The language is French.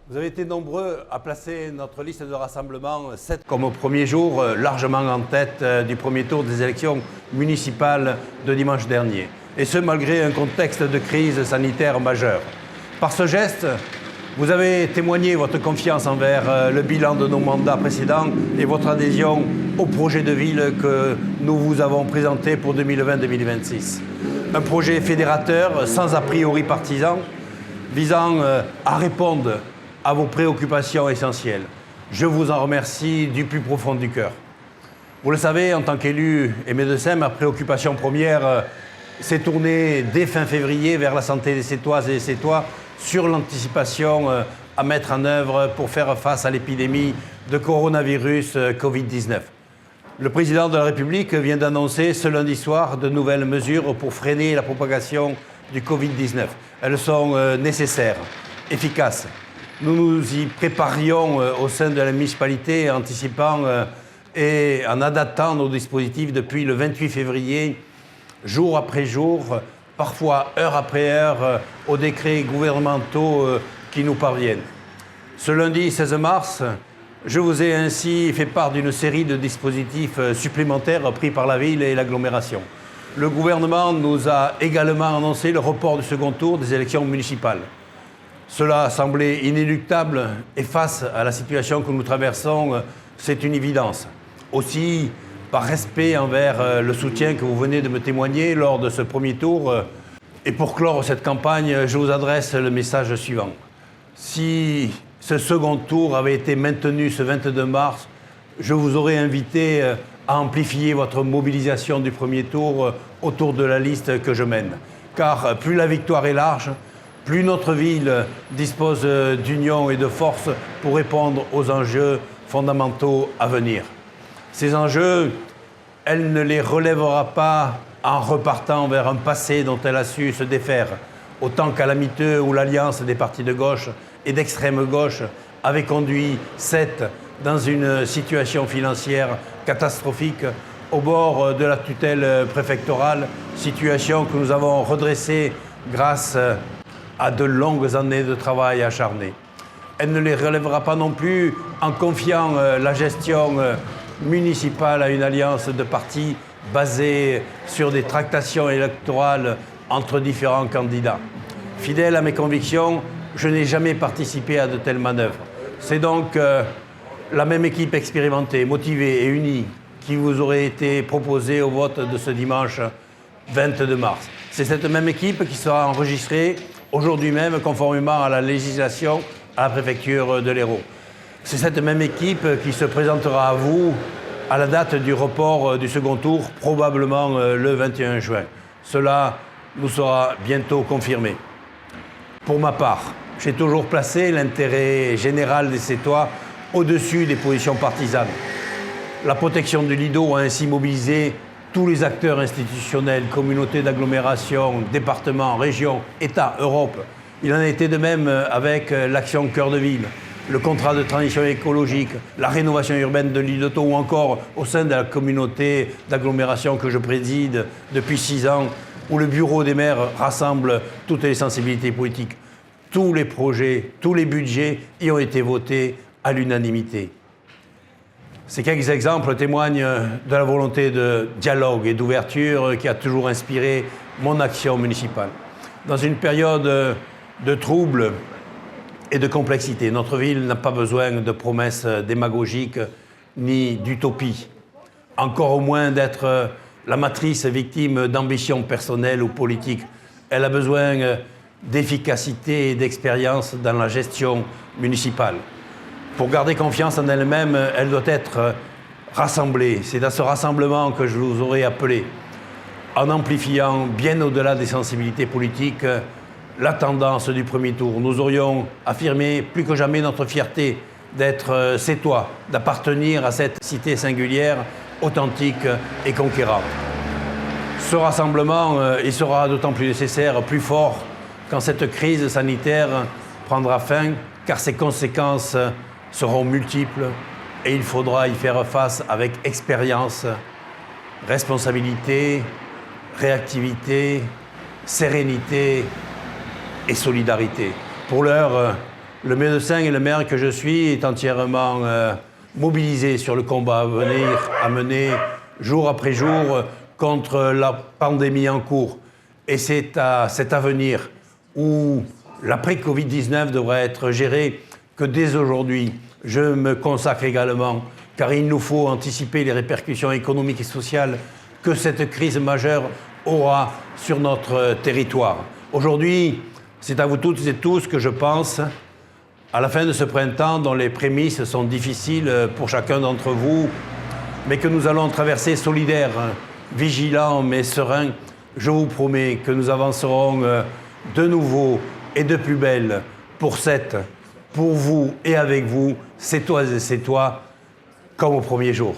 Vous avez été nombreux à placer notre liste de rassemblement 7 comme au premier jour, largement en tête du premier tour des élections municipales de dimanche dernier. Et ce, malgré un contexte de crise sanitaire majeure. Par ce geste, vous avez témoigné votre confiance envers le bilan de nos mandats précédents et votre adhésion au projet de ville que nous vous avons présenté pour 2020-2026. Un projet fédérateur, sans a priori partisan, visant à répondre à vos préoccupations essentielles. Je vous en remercie du plus profond du cœur. Vous le savez, en tant qu'élu et médecin, ma préoccupation première s'est tournée dès fin février vers la santé des Sétoises et des Sétois sur l'anticipation à mettre en œuvre pour faire face à l'épidémie de coronavirus Covid-19. Le président de la République vient d'annoncer ce lundi soir de nouvelles mesures pour freiner la propagation du Covid-19. Elles sont nécessaires, efficaces. Nous nous y préparions au sein de la municipalité, anticipant et en adaptant nos dispositifs depuis le 28 février, jour après jour, parfois heure après heure, aux décrets gouvernementaux qui nous parviennent. Ce lundi 16 mars, je vous ai ainsi fait part d'une série de dispositifs supplémentaires pris par la ville et l'agglomération. Le gouvernement nous a également annoncé le report du second tour des élections municipales. Cela semblait inéluctable et face à la situation que nous traversons, c'est une évidence. Aussi, par respect envers le soutien que vous venez de me témoigner lors de ce premier tour, et pour clore cette campagne, je vous adresse le message suivant. Si ce second tour avait été maintenu ce 22 mars, je vous aurais invité à amplifier votre mobilisation du premier tour autour de la liste que je mène. Car plus la victoire est large, plus notre ville dispose d'union et de force pour répondre aux enjeux fondamentaux à venir. Ces enjeux, elle ne les relèvera pas en repartant vers un passé dont elle a su se défaire, autant calamiteux où l'alliance des partis de gauche et d'extrême gauche avait conduit CET dans une situation financière catastrophique au bord de la tutelle préfectorale, situation que nous avons redressée grâce à de longues années de travail acharné. Elle ne les relèvera pas non plus en confiant la gestion municipale à une alliance de partis basée sur des tractations électorales entre différents candidats. Fidèle à mes convictions, je n'ai jamais participé à de telles manœuvres. C'est donc la même équipe expérimentée, motivée et unie qui vous aurait été proposée au vote de ce dimanche 22 mars. C'est cette même équipe qui sera enregistrée aujourd'hui même, conformément à la législation, à la préfecture de l'Hérault. C'est cette même équipe qui se présentera à vous à la date du report du second tour, probablement le 21 juin. Cela nous sera bientôt confirmé. Pour ma part, j'ai toujours placé l'intérêt général des Sétois au-dessus des positions partisanes. La protection du Lido a ainsi mobilisé tous les acteurs institutionnels, communautés d'agglomération, départements, régions, États, Europe. Il en a été de même avec l'action Cœur de Ville, le contrat de transition écologique, la rénovation urbaine de l'île d'Otto ou encore au sein de la communauté d'agglomération que je préside depuis 6 ans, où le bureau des maires rassemble toutes les sensibilités politiques. Tous les projets, tous les budgets y ont été votés à l'unanimité. Ces quelques exemples témoignent de la volonté de dialogue et d'ouverture qui a toujours inspiré mon action municipale. Dans une période de troubles et de complexité, notre ville n'a pas besoin de promesses démagogiques ni d'utopie, encore moins d'être la matrice victime d'ambitions personnelles ou politiques. Elle a besoin d'efficacité et d'expérience dans la gestion municipale. Pour garder confiance en elle-même, elle doit être rassemblée. C'est à ce rassemblement que je vous aurais appelé, en amplifiant bien au-delà des sensibilités politiques la tendance du premier tour. Nous aurions affirmé plus que jamais notre fierté d'être Sétois, d'appartenir à cette cité singulière, authentique et conquérante. Ce rassemblement, il sera d'autant plus nécessaire, plus fort, quand cette crise sanitaire prendra fin, car ses conséquences seront multiples et il faudra y faire face avec expérience, responsabilité, réactivité, sérénité et solidarité. Pour l'heure, Le médecin et le maire que je suis est entièrement mobilisé sur le combat à mener jour après jour contre la pandémie en cours. Et c'est à cet avenir où l'après-Covid-19 devrait être géré que dès aujourd'hui, je me consacre également, car il nous faut anticiper les répercussions économiques et sociales que cette crise majeure aura sur notre territoire. Aujourd'hui, c'est à vous toutes et tous que je pense, à la fin de ce printemps dont les prémices sont difficiles pour chacun d'entre vous, mais que nous allons traverser solidaires, vigilants mais sereins. Je vous promets que nous avancerons de nouveau et de plus belle pour vous et avec vous, c'est toi et c'est toi, comme au premier jour.